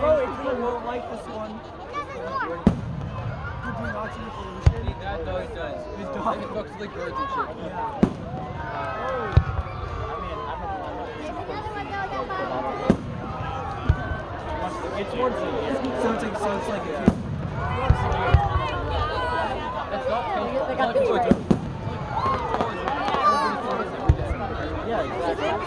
Oh, Adrian won't like this one. Did you not see the pollution? No, he does. His Like dog. it looks like birds and shit. Yeah. It's more so it's like if you That's not painful. They got the yeah, exactly.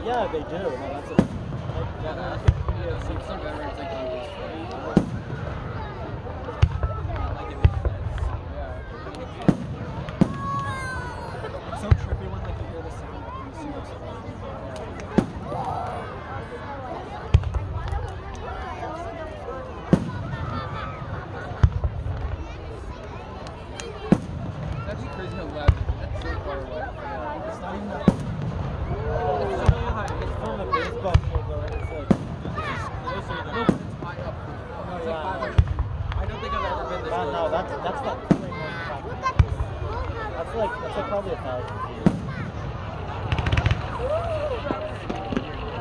Yeah, they do. No, that's it. Some veterans like It's so trippy when like you hear the sound of you see what's that's crazy how loud it is. That's so far away. It's not even that. It's from a baseball field though, and it's like closer than No, but it's high up. No, it's like 500 feet. I don't think I've ever been this close. no, that's like that's like probably 1,000 feet.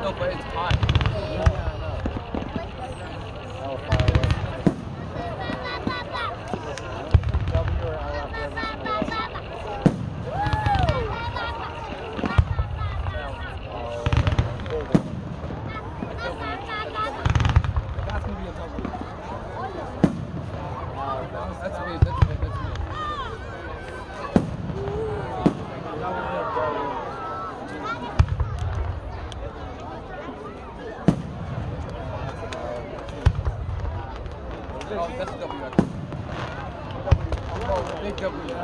No, but it's high. Yeah, I know. How far away? W or L after everything else. That's gonna be a double. That's amazing. That's amazing. That's amazing. That would be a double. Oh, that's a W. Oh, big W.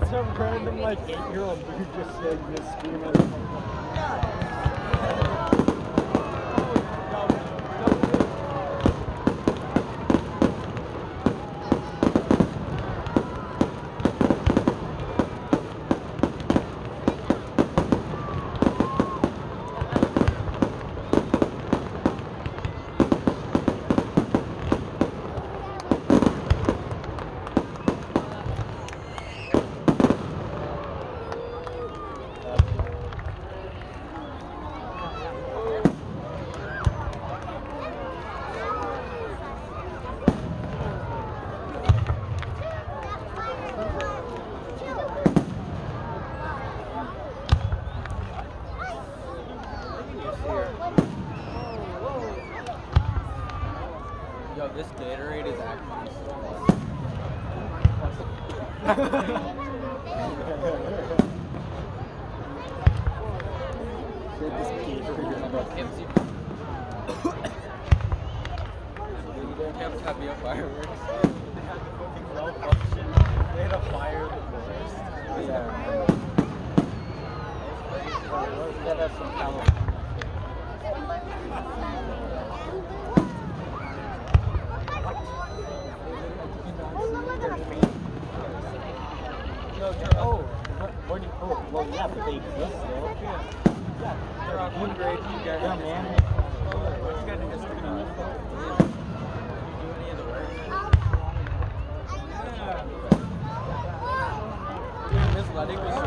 Some random like 8-year-old dude just said this screaming. Yo, this Gatorade is actually so Camps have me a fireworks. They had a fire in the forest. Yeah. That has some California. Well, yeah, but they exist still. Yeah, They're on one grade, you guys. yeah, man. What you guys think is sticking out? Do any of the work? Yeah. Dude, this letting was so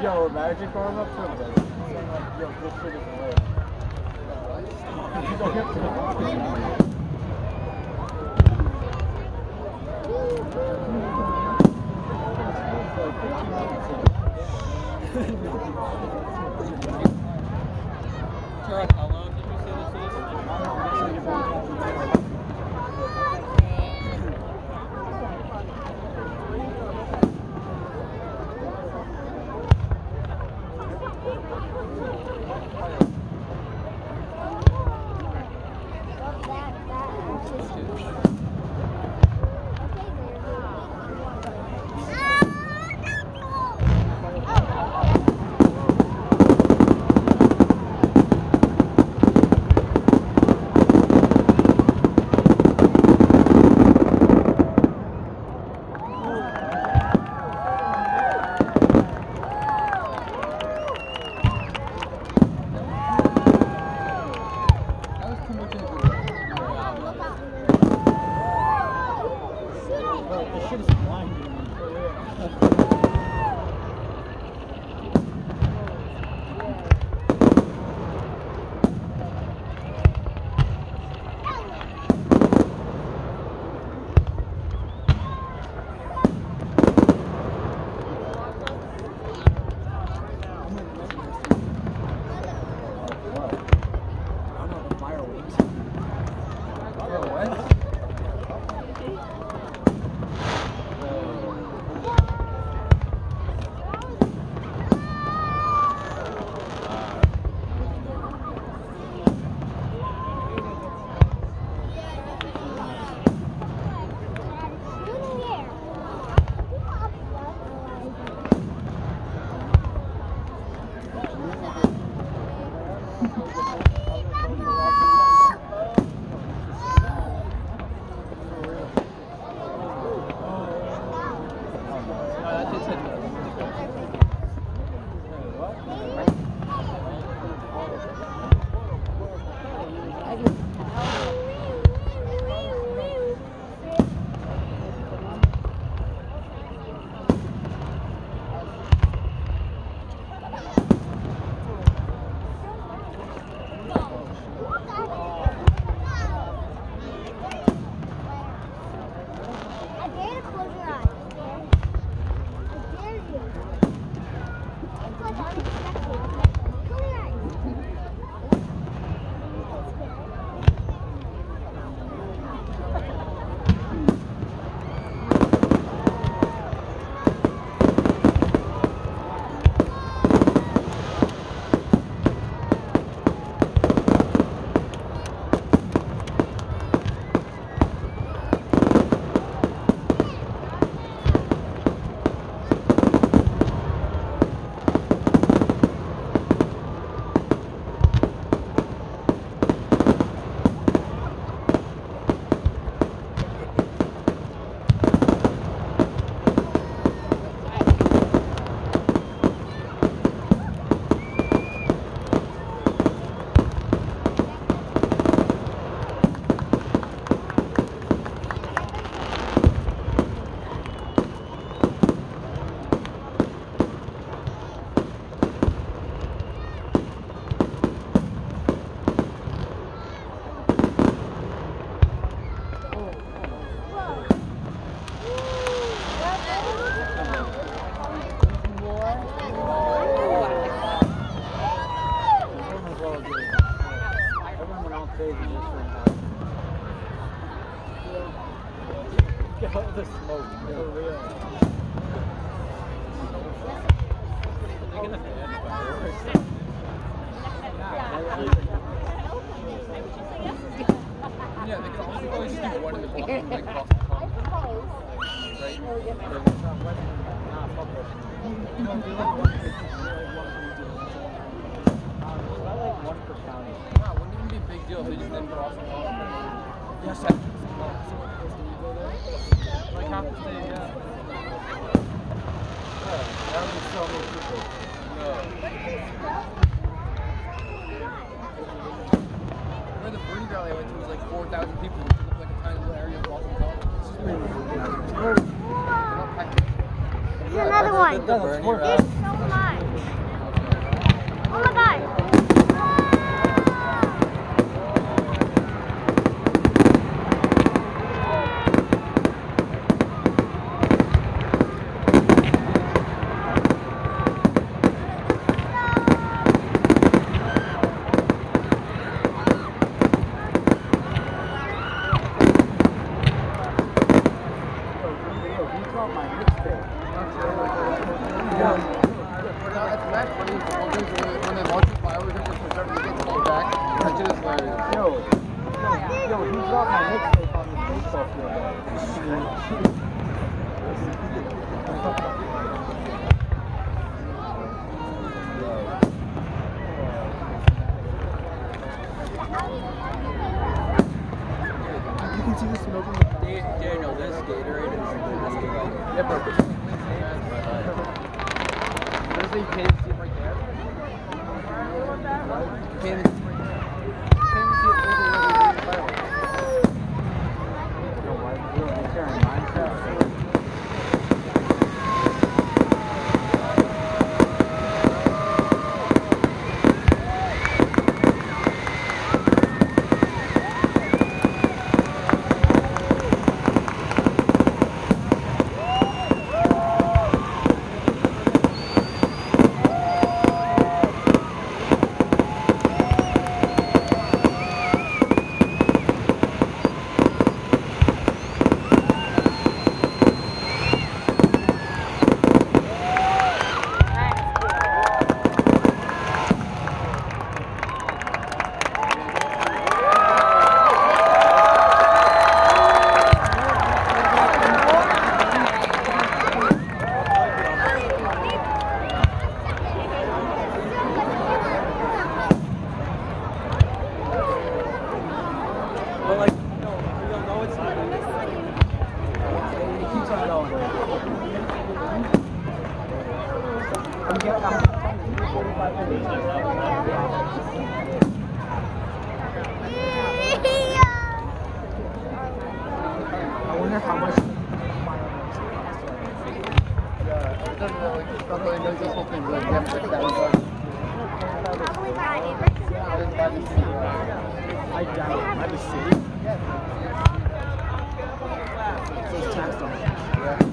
Yo, imagine going up to him like, yo, this shit is lit. You don't have to. Tara, how long did you say this is? This shit is blinding me. said no. The smoke, for real. Yeah, they could also always just do one in the block and like cross the top. Right? Nah, wouldn't even be a big deal if they just didn't cross the top. Yes, like half the day, yeah. That would be so many people. No. Where the birdie rally I went to was like 4,000 people, which looked like a tiny little area of Boston College. Here's another one. That's There's so much. Oh my god. Daniel, this Gatorade is like, what is it? You can't see it right there? You can't even see it right there. I wonder how much. Yeah, it doesn't really know this whole thing. Like, you have to put that one. I doubt it. By the city? So it's taxed on it. Yeah.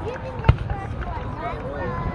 You can make first one.